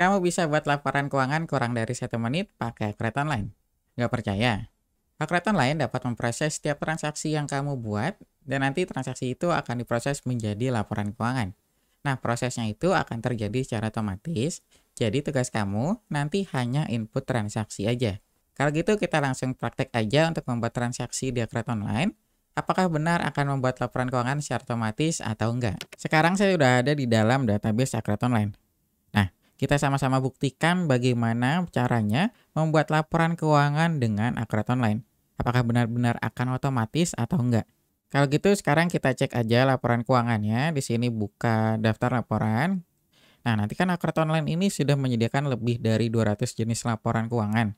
Kamu bisa buat laporan keuangan kurang dari 1 menit pakai Accurate Online. Nggak percaya? Accurate Online dapat memproses setiap transaksi yang kamu buat, dan nanti transaksi itu akan diproses menjadi laporan keuangan. Nah, prosesnya itu akan terjadi secara otomatis, jadi tugas kamu nanti hanya input transaksi aja. Kalau gitu kita langsung praktek aja untuk membuat transaksi di Accurate Online. Apakah benar akan membuat laporan keuangan secara otomatis atau enggak? Sekarang saya sudah ada di dalam database Accurate Online. Nah, kita sama-sama buktikan bagaimana caranya membuat laporan keuangan dengan Accurate Online. Apakah benar-benar akan otomatis atau enggak? Kalau gitu sekarang kita cek aja laporan keuangannya. Di sini buka daftar laporan. Nah, nanti kan Accurate Online ini sudah menyediakan lebih dari 200 jenis laporan keuangan.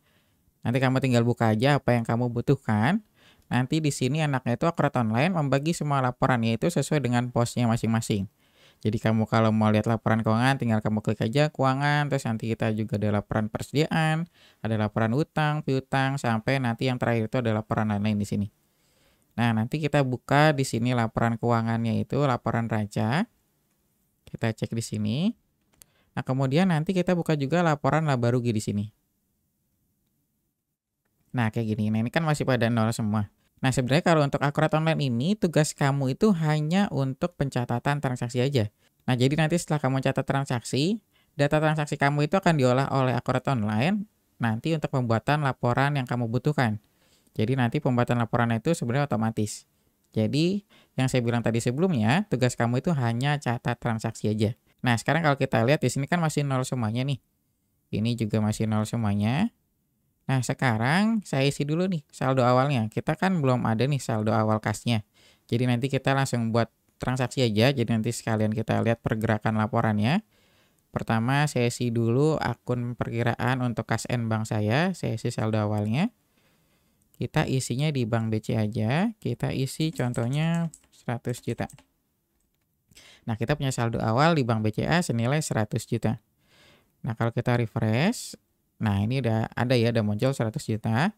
Nanti kamu tinggal buka aja apa yang kamu butuhkan. Nanti di sini anaknya itu Accurate Online membagi semua laporan yaitu sesuai dengan posnya masing-masing. Jadi kamu kalau mau lihat laporan keuangan tinggal kamu klik aja keuangan, terus nanti kita juga ada laporan persediaan, ada laporan utang, piutang, sampai nanti yang terakhir itu ada laporan lain-lain di sini. Nah, nanti kita buka di sini laporan keuangannya itu laporan raja. Kita cek di sini. Nah, kemudian nanti kita buka juga laporan laba rugi di sini. Nah, kayak gini. Nah, ini kan masih pada nol semua. Nah, sebenarnya kalau untuk Accurate Online ini tugas kamu itu hanya untuk pencatatan transaksi aja. Nah, jadi nanti setelah kamu catat transaksi, data transaksi kamu itu akan diolah oleh Accurate Online nanti untuk pembuatan laporan yang kamu butuhkan. Jadi nanti pembuatan laporan itu sebenarnya otomatis. Jadi yang saya bilang tadi sebelumnya, tugas kamu itu hanya catat transaksi aja. Nah, sekarang kalau kita lihat di sini kan masih nol semuanya nih. Ini juga masih nol semuanya. Nah, sekarang saya isi dulu nih saldo awalnya. Kita kan belum ada nih saldo awal kasnya. Jadi nanti kita langsung buat transaksi aja. Jadi nanti sekalian kita lihat pergerakan laporannya. Pertama saya isi dulu akun perkiraan untuk kas N bank saya. Saya isi saldo awalnya. Kita isinya di bank BC aja. Kita isi contohnya 100 juta. Nah, kita punya saldo awal di bank BCA senilai 100 juta. Nah, kalau kita refresh, nah ini udah ada ya, udah muncul 100 juta.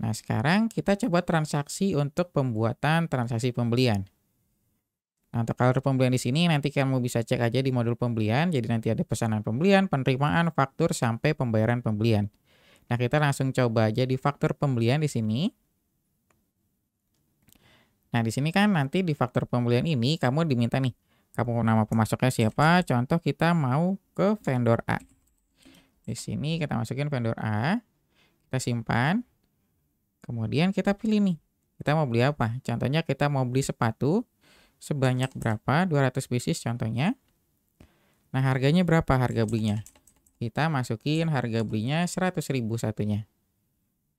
Nah, sekarang kita coba transaksi untuk pembuatan transaksi pembelian. Nah, untuk kalau pembelian di sini nanti kamu bisa cek aja di modul pembelian. Jadi nanti ada pesanan pembelian, penerimaan, faktur, sampai pembayaran pembelian. Nah, kita langsung coba aja di faktur pembelian di sini. Nah, di sini kan nanti di faktur pembelian ini kamu diminta nih, kamu nama pemasoknya siapa, contoh kita mau ke vendor A. Di sini kita masukin vendor A, kita simpan, kemudian kita pilih nih, kita mau beli apa, contohnya kita mau beli sepatu, sebanyak berapa, 200 pieces contohnya. Nah, harganya berapa harga belinya? Kita masukin harga belinya 100.000 satunya.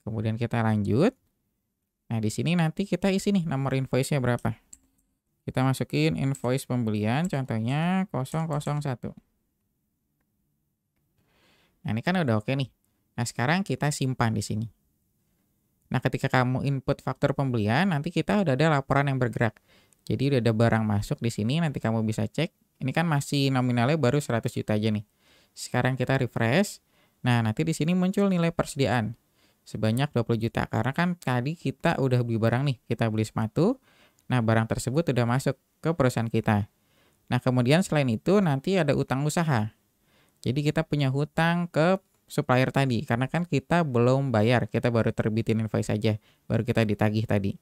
Kemudian kita lanjut. Nah, di sini nanti kita isi nih nomor invoice-nya berapa. Kita masukin invoice pembelian, contohnya 001. Nah, ini kan udah oke nih. Nah, sekarang kita simpan di sini. Nah, ketika kamu input faktur pembelian, nanti kita udah ada laporan yang bergerak. Jadi udah ada barang masuk di sini, nanti kamu bisa cek. Ini kan masih nominalnya baru 100 juta aja nih. Sekarang kita refresh. Nah, nanti di sini muncul nilai persediaan sebanyak 20 juta. Karena kan tadi kita udah beli barang nih, kita beli sepatu. Nah, barang tersebut udah masuk ke perusahaan kita. Nah, kemudian selain itu nanti ada utang usaha. Jadi kita punya hutang ke supplier tadi. Karena kan kita belum bayar, kita baru terbitin invoice saja, baru kita ditagih tadi.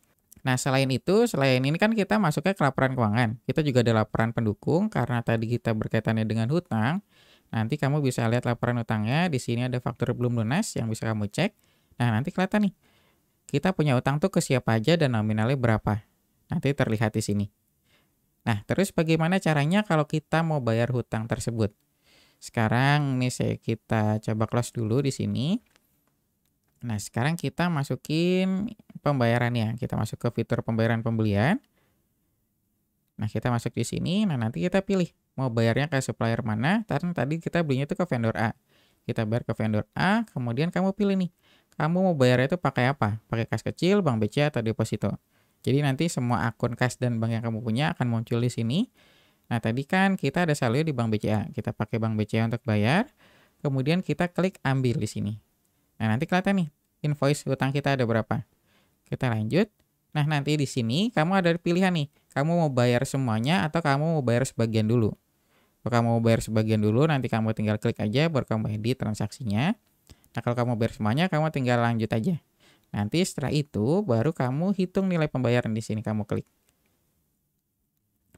Nah, selain itu, selain ini kan kita masuknya ke laporan keuangan. Kita juga ada laporan pendukung karena tadi kita berkaitannya dengan hutang. Nanti kamu bisa lihat laporan hutangnya. Di sini ada faktur belum lunas yang bisa kamu cek. Nah, nanti kelihatan nih, kita punya utang tuh ke siapa aja dan nominalnya berapa. Nanti terlihat di sini. Nah, terus bagaimana caranya kalau kita mau bayar hutang tersebut? Sekarang nih kita coba close dulu di sini. Nah, sekarang kita masukin pembayarannya. Kita masuk ke fitur pembayaran pembelian. Nah, kita masuk di sini. Nah, nanti kita pilih mau bayarnya ke supplier mana. Karena tadi kita belinya itu ke vendor A. Kita bayar ke vendor A, kemudian kamu pilih nih. Kamu mau bayar itu pakai apa? Pakai kas kecil, bank BCA, atau deposito. Jadi nanti semua akun kas dan bank yang kamu punya akan muncul di sini. Nah, tadi kan kita ada saldo di bank BCA. Kita pakai bank BCA untuk bayar. Kemudian kita klik ambil di sini. Nah, nanti kelihatan nih invoice hutang kita ada berapa. Kita lanjut. Nah, nanti di sini kamu ada pilihan nih. Kamu mau bayar semuanya atau kamu mau bayar sebagian dulu. Kalau kamu mau bayar sebagian dulu, nanti kamu tinggal klik aja, baru kamu edit transaksinya. Nah, kalau kamu bayar semuanya, kamu tinggal lanjut aja. Nanti setelah itu, baru kamu hitung nilai pembayaran di sini, kamu klik.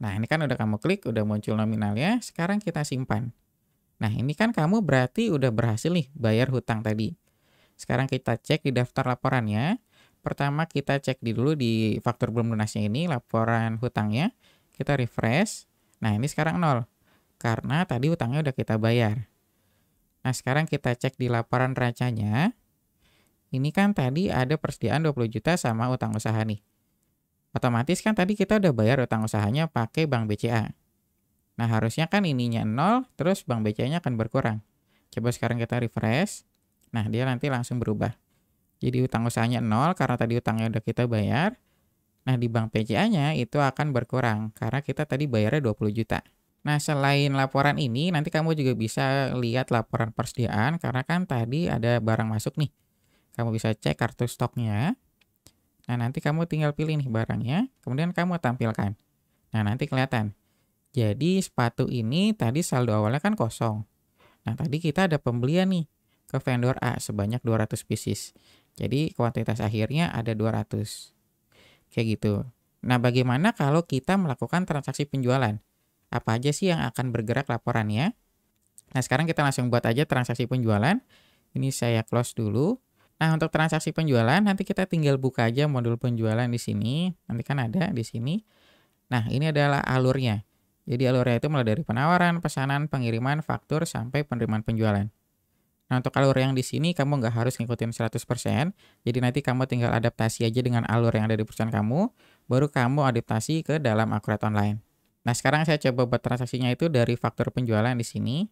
Nah, ini kan udah kamu klik, udah muncul nominalnya, sekarang kita simpan. Nah, ini kan kamu berarti udah berhasil nih bayar hutang tadi. Sekarang kita cek di daftar laporannya. Pertama kita cek dulu di faktur belum lunasnya ini, laporan hutangnya. Kita refresh. Nah, ini sekarang 0. Karena tadi hutangnya udah kita bayar. Nah, sekarang kita cek di laporan neracanya. Ini kan tadi ada persediaan 20 juta sama utang usaha nih. Otomatis kan tadi kita udah bayar utang usahanya pakai Bank BCA. Nah, harusnya kan ininya 0, terus Bank BCA-nya akan berkurang. Coba sekarang kita refresh. Nah, dia nanti langsung berubah. Jadi utang usahanya 0 karena tadi utangnya udah kita bayar. Nah, di Bank BCA-nya itu akan berkurang karena kita tadi bayarnya 20 juta. Nah, selain laporan ini, nanti kamu juga bisa lihat laporan persediaan karena kan tadi ada barang masuk nih. Kamu bisa cek kartu stoknya. Nah, nanti kamu tinggal pilih nih barangnya, kemudian kamu tampilkan. Nah, nanti kelihatan. Jadi sepatu ini tadi saldo awalnya kan kosong. Nah, tadi kita ada pembelian nih ke vendor A sebanyak 200 pieces. Jadi kuantitas akhirnya ada 200. Kayak gitu. Nah, bagaimana kalau kita melakukan transaksi penjualan? Apa aja sih yang akan bergerak laporannya? Nah, sekarang kita langsung buat aja transaksi penjualan. Ini saya close dulu. Nah, untuk transaksi penjualan nanti kita tinggal buka aja modul penjualan di sini. Nanti kan ada di sini. Nah, ini adalah alurnya. Jadi alurnya itu mulai dari penawaran, pesanan, pengiriman, faktur, sampai penerimaan penjualan. Nah, untuk alur yang di sini kamu nggak harus ngikutin 100%. Jadi nanti kamu tinggal adaptasi aja dengan alur yang ada di perusahaan kamu. Baru kamu adaptasi ke dalam Akurat Online. Nah, sekarang saya coba buat transaksinya itu dari faktur penjualan di sini.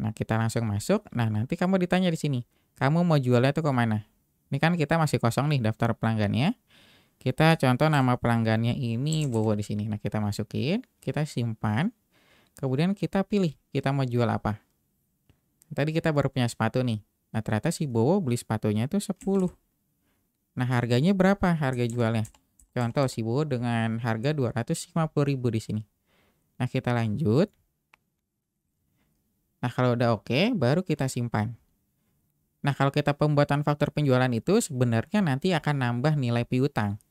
Nah, kita langsung masuk. Nah, nanti kamu ditanya di sini, kamu mau jualnya itu ke mana? Ini kan kita masih kosong nih daftar pelanggannya. Kita contoh nama pelanggannya ini Bowo di sini. Nah, kita masukin, kita simpan. Kemudian kita pilih, kita mau jual apa. Tadi kita baru punya sepatu nih. Nah, ternyata si Bowo beli sepatunya itu 10. Nah, harganya berapa harga jualnya? Contoh si Bowo dengan harga 250.000 di sini. Nah, kita lanjut. Nah, kalau udah oke, baru kita simpan. Nah, kalau kita pembuatan faktur penjualan itu sebenarnya nanti akan nambah nilai piutang.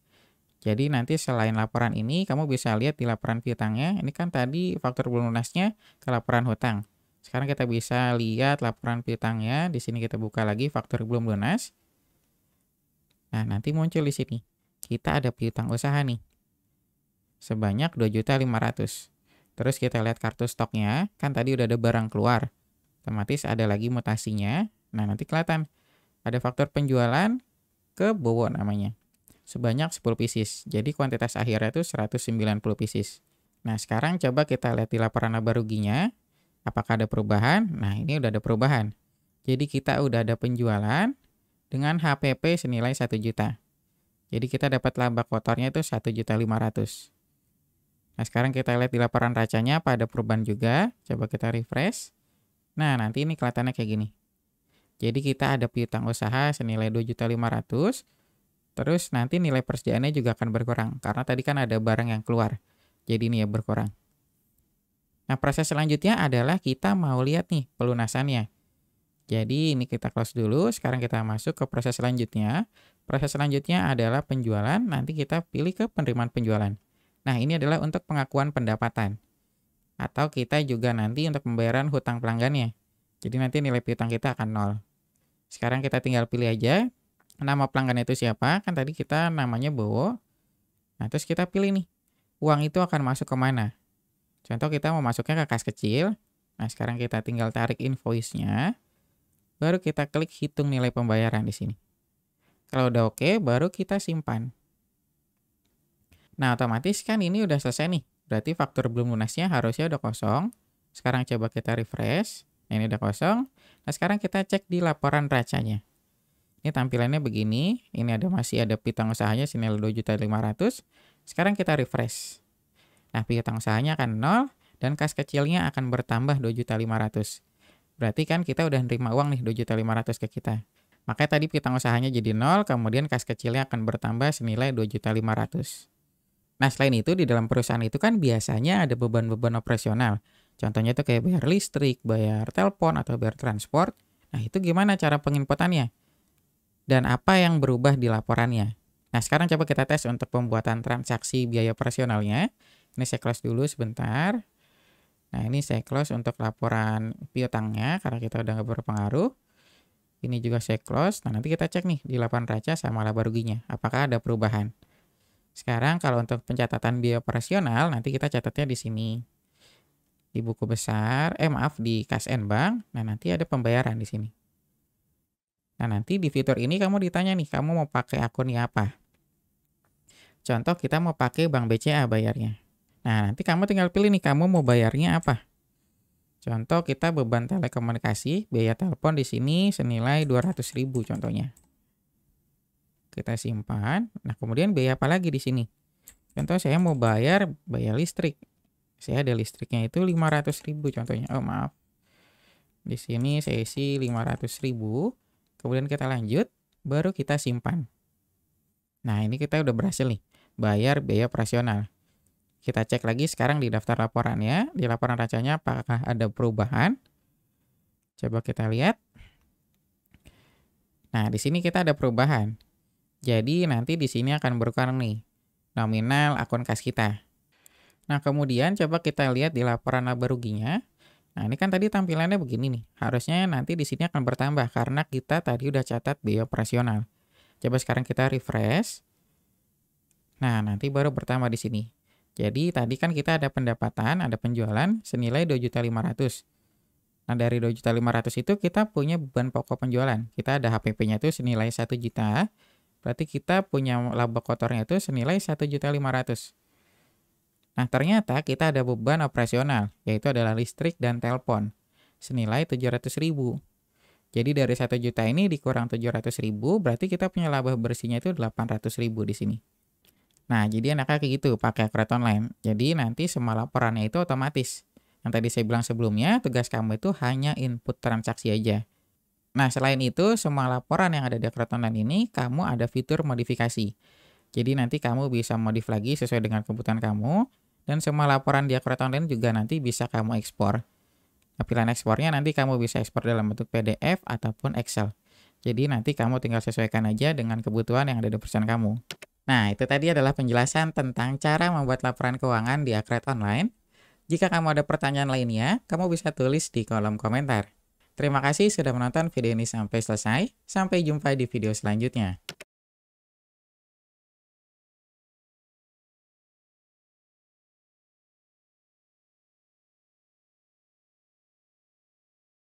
Jadi nanti selain laporan ini, kamu bisa lihat di laporan piutangnya. Ini kan tadi faktur belum lunasnya ke laporan hutang. Sekarang kita bisa lihat laporan piutangnya. Di sini kita buka lagi faktur belum lunas. Nah, nanti muncul di sini. Kita ada piutang usaha nih. Sebanyak 2.500.000. Terus kita lihat kartu stoknya. Kan tadi udah ada barang keluar. Otomatis ada lagi mutasinya. Nah, nanti kelihatan. Ada faktur penjualan ke Bowo namanya. Sebanyak 10 pieces. Jadi kuantitas akhirnya itu 190 pieces. Nah, sekarang coba kita lihat di laporan laba ruginya. Apakah ada perubahan? Nah, ini udah ada perubahan. Jadi kita udah ada penjualan dengan HPP senilai 1 juta. Jadi kita dapat laba kotornya itu 1.500.000. Nah, sekarang kita lihat di laporan racanya apa ada perubahan juga. Coba kita refresh. Nah, nanti ini kelihatannya kayak gini. Jadi kita ada piutang usaha senilai 2.500.000. Terus nanti nilai persediaannya juga akan berkurang. Karena tadi kan ada barang yang keluar. Jadi ini ya berkurang. Nah, proses selanjutnya adalah kita mau lihat nih pelunasannya. Jadi ini kita close dulu. Sekarang kita masuk ke proses selanjutnya. Proses selanjutnya adalah penjualan. Nanti kita pilih ke penerimaan penjualan. Nah, ini adalah untuk pengakuan pendapatan. Atau kita juga nanti untuk pembayaran hutang pelanggannya. Jadi nanti nilai piutang kita akan 0. Sekarang kita tinggal pilih aja. Nama pelanggan itu siapa? Kan tadi kita namanya Bowo. Nah, terus kita pilih nih. Uang itu akan masuk ke mana? Contoh kita mau masuknya ke kas kecil. Nah, sekarang kita tinggal tarik invoice-nya. Baru kita klik hitung nilai pembayaran di sini. Kalau udah oke, baru kita simpan. Nah, otomatis kan ini udah selesai nih. Berarti faktur belum lunasnya harusnya udah kosong. Sekarang coba kita refresh. Nah, ini udah kosong. Nah, sekarang kita cek di laporan racanya. Ini tampilannya begini. Ini masih ada piutang usahanya senilai 2.500.000. Sekarang kita refresh. Nah, piutang usahanya akan 0 dan kas kecilnya akan bertambah 2.500.000. Berarti kan kita udah nerima uang nih 2.500.000 ke kita. Makanya tadi piutang usahanya jadi 0, kemudian kas kecilnya akan bertambah senilai 2.500.000. Nah, selain itu di dalam perusahaan itu kan biasanya ada beban-beban operasional. Contohnya itu kayak bayar listrik, bayar telepon, atau bayar transport. Nah, itu gimana cara penginputannya? Dan apa yang berubah di laporannya? Nah, sekarang coba kita tes untuk pembuatan transaksi biaya operasionalnya. Ini saya close dulu sebentar. Nah, ini saya close untuk laporan piutangnya karena kita udah nggak berpengaruh. Ini juga saya close. Nah, nanti kita cek nih di laporan neraca sama laba ruginya. Apakah ada perubahan? Sekarang kalau untuk pencatatan biaya operasional, nanti kita catatnya di sini. Di buku besar, maaf, di kas and bank. Nah, nanti ada pembayaran di sini. Nah, nanti di fitur ini kamu ditanya nih, kamu mau pakai akunnya apa? Contoh kita mau pakai Bank BCA bayarnya. Nah, nanti kamu tinggal pilih nih, kamu mau bayarnya apa? Contoh kita beban telekomunikasi, biaya telepon di sini senilai 200.000 contohnya. Kita simpan. Nah, kemudian biaya apa lagi di sini? Contoh saya mau bayar listrik. Saya ada listriknya itu 500.000 contohnya. Oh, maaf. Di sini saya isi 500.000. Kemudian kita lanjut, baru kita simpan. Nah, ini kita udah berhasil nih, bayar biaya operasional. Kita cek lagi sekarang di daftar laporannya, di laporan racanya apakah ada perubahan. Coba kita lihat. Nah, di sini kita ada perubahan. Jadi nanti di sini akan berkurang nih, nominal akun kas kita. Nah, kemudian coba kita lihat di laporan laba ruginya. Nah, ini kan tadi tampilannya begini nih. Harusnya nanti di sini akan bertambah karena kita tadi udah catat biaya operasional. Coba sekarang kita refresh. Nah, nanti baru bertambah di sini. Jadi tadi kan kita ada pendapatan, ada penjualan senilai 2.500.000. Nah, dari 2.500.000 itu kita punya beban pokok penjualan. Kita ada HPP-nya itu senilai 1 juta. Berarti kita punya laba kotornya itu senilai 1.500.000. Nah, ternyata kita ada beban operasional, yaitu adalah listrik dan telepon, senilai 700.000. Jadi dari 1 juta ini dikurang 700.000, berarti kita punya laba bersihnya itu 800.000 di sini. Nah, jadi enaknya kayak gitu, pakai Accurate Online. Jadi nanti semua laporannya itu otomatis. Yang tadi saya bilang sebelumnya, tugas kamu itu hanya input transaksi aja. Nah, selain itu, semua laporan yang ada di Accurate Online ini, kamu ada fitur modifikasi. Jadi nanti kamu bisa modif lagi sesuai dengan kebutuhan kamu. Dan semua laporan di Accurate Online juga nanti bisa kamu ekspor. Nah, pilihan ekspornya nanti kamu bisa ekspor dalam bentuk PDF ataupun Excel. Jadi nanti kamu tinggal sesuaikan aja dengan kebutuhan yang ada di perusahaan kamu. Nah, itu tadi adalah penjelasan tentang cara membuat laporan keuangan di Accurate Online. Jika kamu ada pertanyaan lainnya, kamu bisa tulis di kolom komentar. Terima kasih sudah menonton video ini sampai selesai. Sampai jumpa di video selanjutnya.